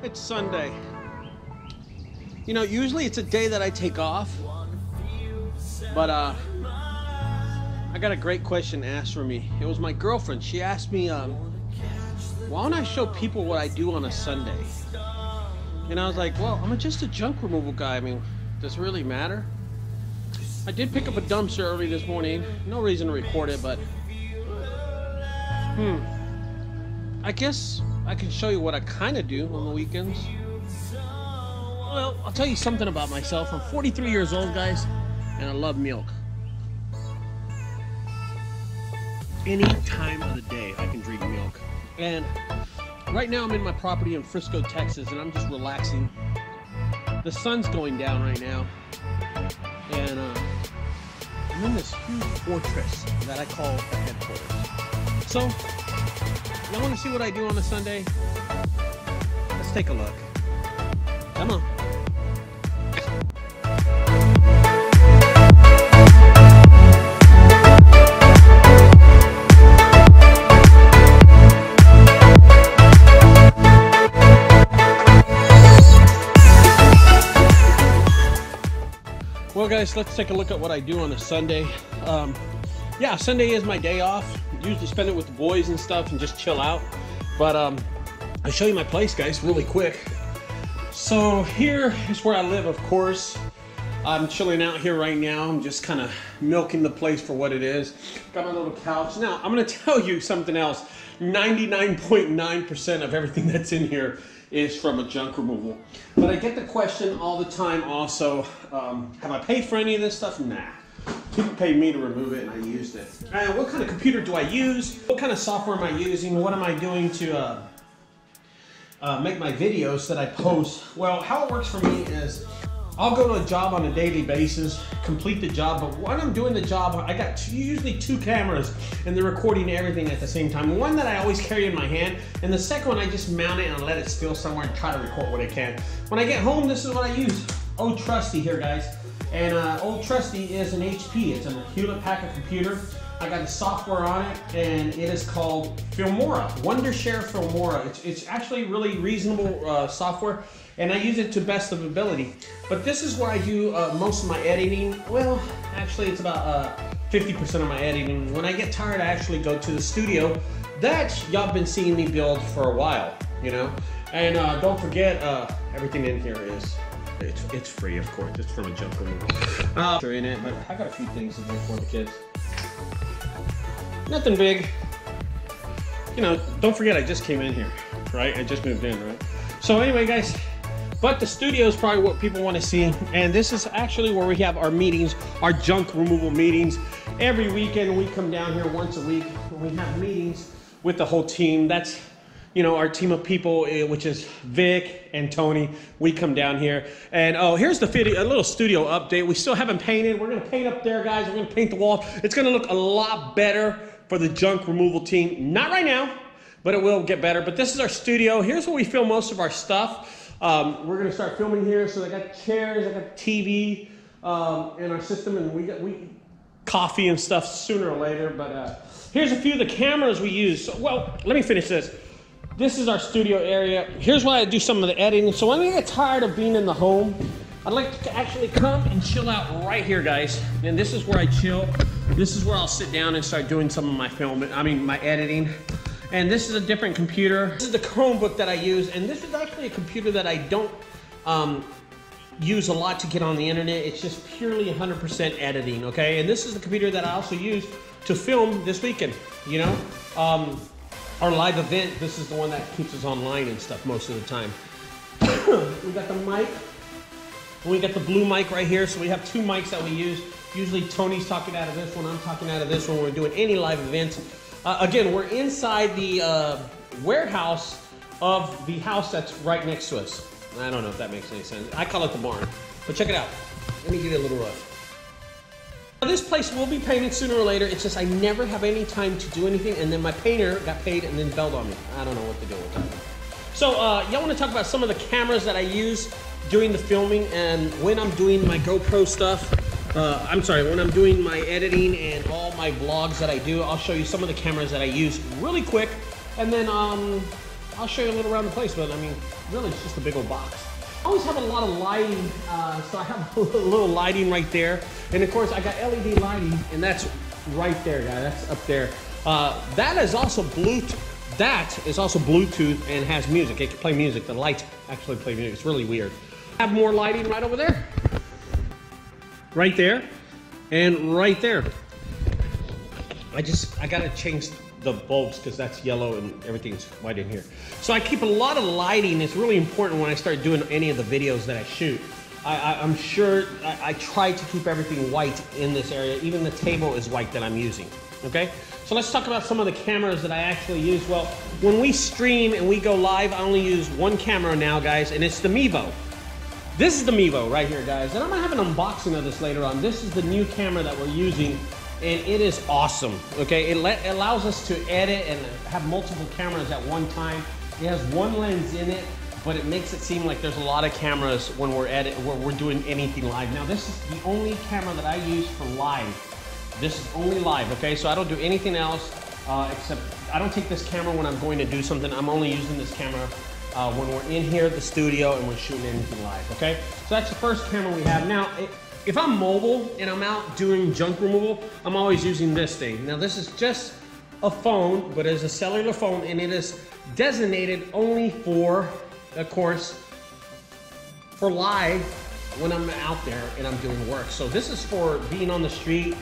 It's Sunday. You know, usually it's a day that I take off, but I got a great question asked for me. It was my girlfriend. She asked me, why don't I show people what I do on a Sunday? And I was like, well, I'm just a junk removal guy. I mean, does it really matter? I did pick up a dumpster early this morning. No reason to record it, but I guess I can show you what I kind of do on the weekends. Well, I'll tell you something about myself. I'm 43 years old, guys, and I love milk. Any time of the day, I can drink milk. And right now, I'm in my property in Frisco, Texas, and I'm just relaxing. The sun's going down right now, and I'm in this huge fortress that I call the headquarters. So, you want to see what I do on a Sunday? Let's take a look. Come on. Well, guys, let's take a look at what I do on a Sunday. Yeah, Sunday is my day off. Usually spend it with the boys and stuff and just chill out. But I'll show you my place, guys, really quick. So here is where I live, of course. I'm chilling out here right now. I'm just kind of milking the place for what it is. Got my little couch. Now, I'm going to tell you something else. 99.9% of everything that's in here is from a junk removal. But I get the question all the time also, have I paid for any of this stuff? Nah. People paid me to remove it and I used it. What kind of computer do I use? What kind of software am I using? What am I doing to make my videos that I post? Well, how it works for me is I'll go to a job on a daily basis, complete the job, but when I'm doing the job, I got usually two cameras and they're recording everything at the same time. One that I always carry in my hand, and the second one I just mount it and let it still somewhere and try to record what I can. When I get home, this is what I use. Old Trusty here, guys. And Old Trusty is an HP. It's a Hewlett-Packard computer. I got the software on it, and it is called Filmora, Wondershare Filmora. It's actually really reasonable software, and I use it to best of ability. But this is where I do most of my editing. Well, actually, it's about 50% of my editing. When I get tired, I actually go to the studio that y'all been seeing me build for a while, you know. And don't forget, everything in here is. It's free, of course. It's from a junk removal. In it, but I got a few things in there for the kids. Nothing big. You know, don't forget I just came in here, right? I just moved in, right? So anyway, guys, but the studio is probably what people want to see. And this is actually where we have our meetings, our junk removal meetings. Every weekend we come down here once a week and we have meetings with the whole team. That's, you know, our team of people, which is Vic and Tony. We come down here, and oh, here's the video, a little studio update. We still haven't painted. We're gonna paint up there, guys. We're gonna paint the wall. It's gonna look a lot better for the junk removal team. Not right now, but it will get better. But this is our studio. Here's where we film most of our stuff. We're gonna start filming here. So I got chairs, I got TV in our system, and we got coffee and stuff sooner or later. But here's a few of the cameras we use. So, well, let me finish this. This is our studio area. Here's where I do some of the editing. So when I get tired of being in the home, I'd like to actually come and chill out right here, guys. And this is where I chill. This is where I'll sit down and start doing some of my my editing. And this is a different computer. This is the Chromebook that I use. And this is actually a computer that I don't use a lot to get on the internet. It's just purely 100% editing, okay? And this is the computer that I also use to film this weekend, you know? Our live event, this is the one that keeps us online and stuff most of the time. We got the mic, and we got the blue mic right here, so we have two mics that we use. Usually Tony's talking out of this one, I'm talking out of this one. We're doing any live events. Again, we're inside the warehouse of the house that's right next to us. I don't know if that makes any sense. I call it the barn, but check it out. Let me give you a little rough. This place will be painted sooner or later. It's just I never have any time to do anything, and then my painter got paid and then bailed on me. I don't know what to do with that. So y'all want to talk about some of the cameras that I use during the filming and when I'm doing my GoPro stuff. When I'm doing my editing and all my vlogs that I do, I'll show you some of the cameras that I use really quick, and then I'll show you a little around the place. But I mean, really it's just a big old box. I always have a lot of lighting, so I have a little lighting right there. And of course I got LED lighting, and that's right there, guys, that's up there. That is also Bluetooth. That is also Bluetooth and has music. It can play music. The lights actually play music. It's really weird. I have more lighting right over there. Right there. And right there. I gotta change the bulbs because that's yellow and everything's white in here. So I keep a lot of lighting. It's really important when I start doing any of the videos that I shoot. I'm sure I try to keep everything white in this area. Even the table is white that I'm using, okay? So let's talk about some of the cameras that I actually use. Well, when we stream and we go live, I only use one camera now, guys, and it's the Mevo. This is the Mevo right here, guys, and I'm gonna have an unboxing of this later on. This is the new camera that we're using, and it is awesome, okay? It allows us to edit and have multiple cameras at one time. It has one lens in it, but it makes it seem like there's a lot of cameras when we're doing anything live. Now, this is the only camera that I use for live. This is only live, okay? So I don't do anything else except I don't take this camera when I'm going to do something. I'm only using this camera when we're in here at the studio and we're shooting anything live, okay? So that's the first camera we have. Now, if I'm mobile and I'm out doing junk removal, I'm always using this thing. Now, this is just a phone, but it's a cellular phone, and it is designated only for, of course, for live when I'm out there and I'm doing work. So this is for being on the street,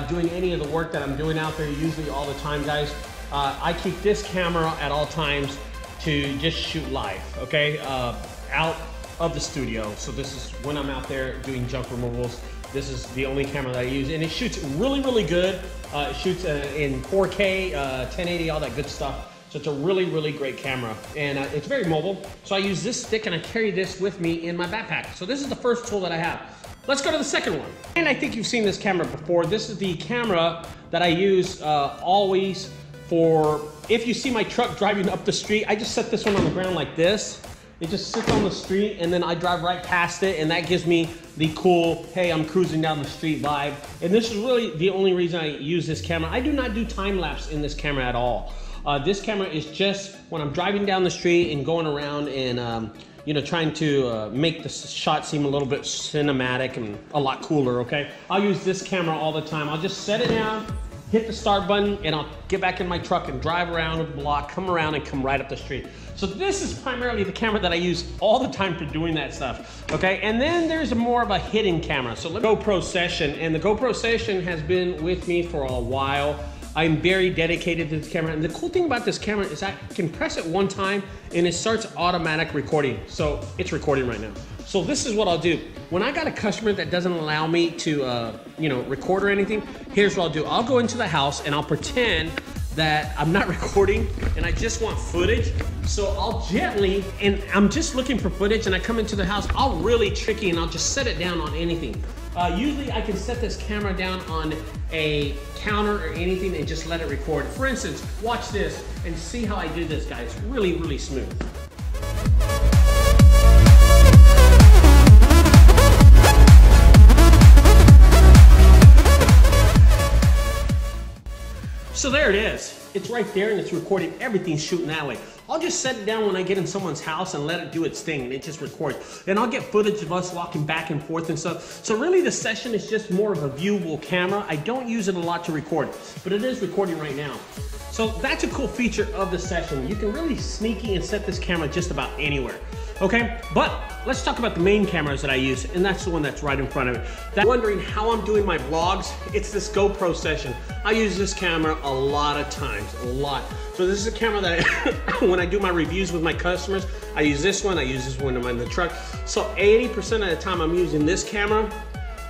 doing any of the work that I'm doing out there, usually all the time, guys. I keep this camera at all times to just shoot live, okay? Out of the studio. So this is when I'm out there doing junk removals. This is the only camera that I use, and it shoots really, really good. It shoots in 4K, 1080, all that good stuff. So it's a really, really great camera, and it's very mobile. So I use this stick and I carry this with me in my backpack. So this is the first tool that I have. Let's go to the second one. And I think you've seen this camera before. This is the camera that I use always for, if you see my truck driving up the street, I just set this one on the ground like this. It just sits on the street, and then I drive right past it, and that gives me the cool, hey, I'm cruising down the street vibe. And this is really the only reason I use this camera. I do not do time lapse in this camera at all. This camera is just when I'm driving down the street and going around and you know, trying to make the shot seem a little bit cinematic and a lot cooler, okay? I'll use this camera all the time. I'll just set it down, hit the start button, and I'll get back in my truck and drive around the block, come around and come right up the street. So this is primarily the camera that I use all the time for doing that stuff, okay? And then there's more of a hidden camera. So the GoPro Session, and the GoPro Session has been with me for a while. I'm very dedicated to this camera, and the cool thing about this camera is I can press it one time and it starts automatic recording. So it's recording right now. So this is what I'll do. When I got a customer that doesn't allow me to you know, record or anything, here's what I'll do. I'll go into the house and I'll pretend that I'm not recording and I just want footage. So I'll gently, and I'm just looking for footage, and I come into the house, I'll really tricky and I'll just set it down on anything. Usually I can set this camera down on a counter or anything and just let it record. For instance, watch this and see how I do this, guys. Really, really smooth. So there it is. It's right there and it's recording. Everything's shooting that way. I'll just set it down when I get in someone's house and let it do its thing, and it just records. And I'll get footage of us walking back and forth and stuff. So really the session is just more of a viewable camera. I don't use it a lot to record, but it is recording right now. So that's a cool feature of the session. You can really sneaky and set this camera just about anywhere. Okay, but let's talk about the main cameras that I use, and that's the one that's right in front of me. That's wondering how I'm doing my vlogs, it's this GoPro Session. I use this camera a lot of times, a lot. So this is a camera that when I do my reviews with my customers, I use this one, I use this one when I'm in the truck. So 80% of the time I'm using this camera,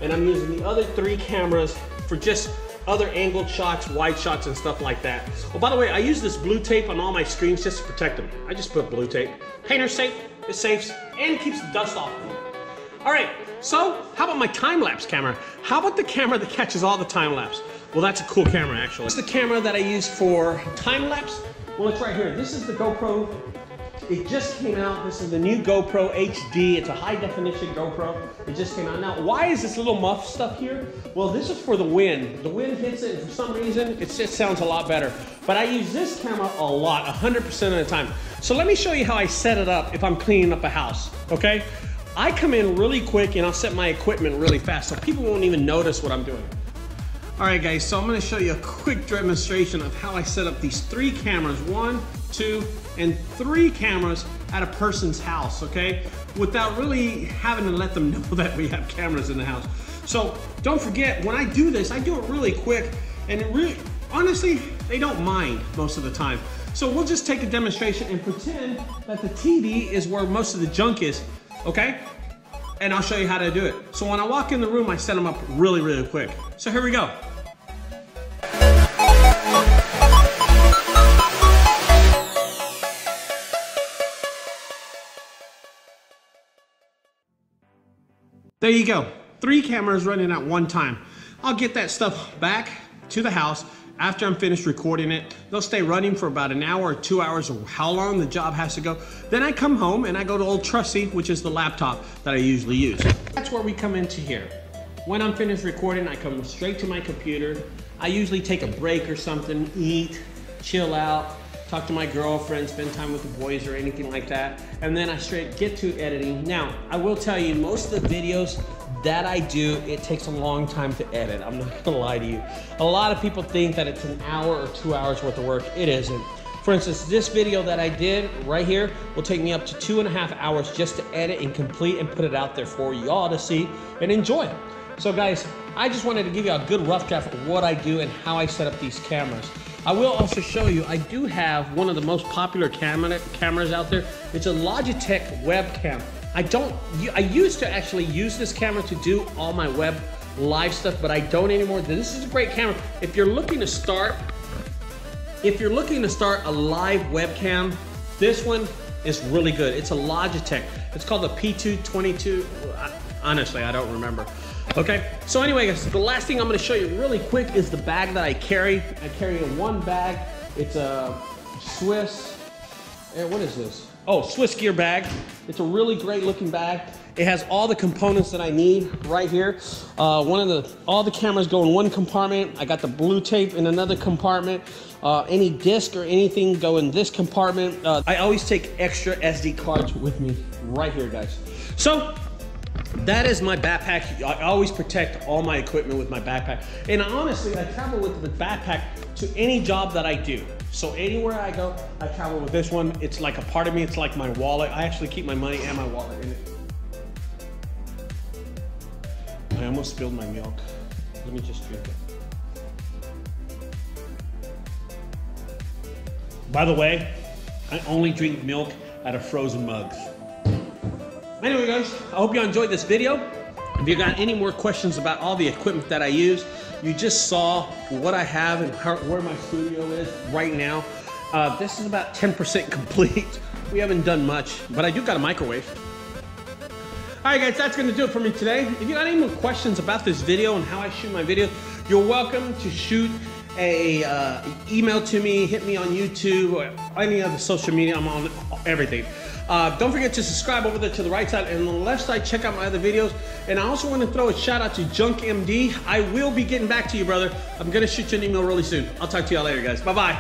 and I'm using the other 3 cameras for just other angled shots, wide shots, and stuff like that. Oh, by the way, I use this blue tape on all my screens just to protect them. I just put blue tape. Painter's tape. It saves and keeps the dust off. All right, so how about my time-lapse camera? How about the camera that catches all the time-lapse? Well, that's a cool camera, actually. It's the camera that I use for time-lapse. Well, it's right here. This is the GoPro it just came out. This is the new GoPro HD. It's a high definition GoPro. It just came out. Now, why is this little muff stuff here? Well, this is for the wind. The wind hits it, and for some reason, it just sounds a lot better. But I use this camera a lot, 100% of the time. So let me show you how I set it up if I'm cleaning up a house, okay? I come in really quick and I'll set my equipment really fast so people won't even notice what I'm doing. All right, guys, so I'm gonna show you a quick demonstration of how I set up these 3 cameras, 1, 2, and 3 cameras at a person's house, okay? Without really having to let them know that we have cameras in the house. So don't forget, when I do this, I do it really quick, and it really, honestly, they don't mind most of the time. So we'll just take a demonstration and pretend that the TV is where most of the junk is, okay? And I'll show you how to do it. So when I walk in the room, I set them up really, really quick. So here we go. There you go. 3 cameras running at one time. I'll get that stuff back to the house after I'm finished recording it. They'll stay running for about an hour or 2 hours, or how long the job has to go. Then I come home and I go to old trusty, which is the laptop that I usually use. That's where we come into here. When I'm finished recording, I come straight to my computer. I usually take a break or something, eat, chill out, talk to my girlfriend, spend time with the boys or anything like that. And then I straight get to editing. Now, I will tell you, most of the videos that I do, it takes a long time to edit. I'm not gonna lie to you. A lot of people think that it's an hour or 2 hours worth of work. It isn't. For instance, this video that I did right here will take me up to 2.5 hours just to edit and complete and put it out there for y'all to see and enjoy. So guys, I just wanted to give you a good rough draft of what I do and how I set up these cameras. I will also show you, I do have one of the most popular cameras out there. It's a Logitech webcam. I used to actually use this camera to do all my web live stuff, but I don't anymore. This is a great camera. If you're looking to start a live webcam, this one is really good. It's a Logitech. It's called the P222. Honestly, I don't remember. Okay, so anyway, guys, the last thing I'm gonna show you really quick is the bag that I carry. I carry in one bag. It's a Swiss, what is this? Oh, Swiss gear bag. It's a really great looking bag. It has all the components that I need right here. All the cameras go in one compartment. I got the blue tape in another compartment. Any disc or anything go in this compartment. I always take extra SD cards with me right here, guys. So that is my backpack. I always protect all my equipment with my backpack. And honestly, I travel with the backpack to any job that I do. So anywhere I go, I travel with this one. It's like a part of me. It's like my wallet. I actually keep my money and my wallet in it. I almost spilled my milk. Let me just drink it. By the way, I only drink milk out of frozen mugs. Anyway, guys, I hope you enjoyed this video. If you got any more questions about all the equipment that I use, you just saw what I have and where my studio is right now. This is about 10% complete. We haven't done much, but I do got a microwave. All right, guys, that's gonna do it for me today. If you got any more questions about this video and how I shoot my videos, you're welcome to shoot a email to me, hit me on YouTube or any other social media. I'm on everything. Don't forget to subscribe over there to the right side, and on the left side, check out my other videos. And I also want to throw a shout out to JunkMD. I will be getting back to you, brother. I'm gonna shoot you an email really soon. I'll talk to y'all later, guys. Bye-bye.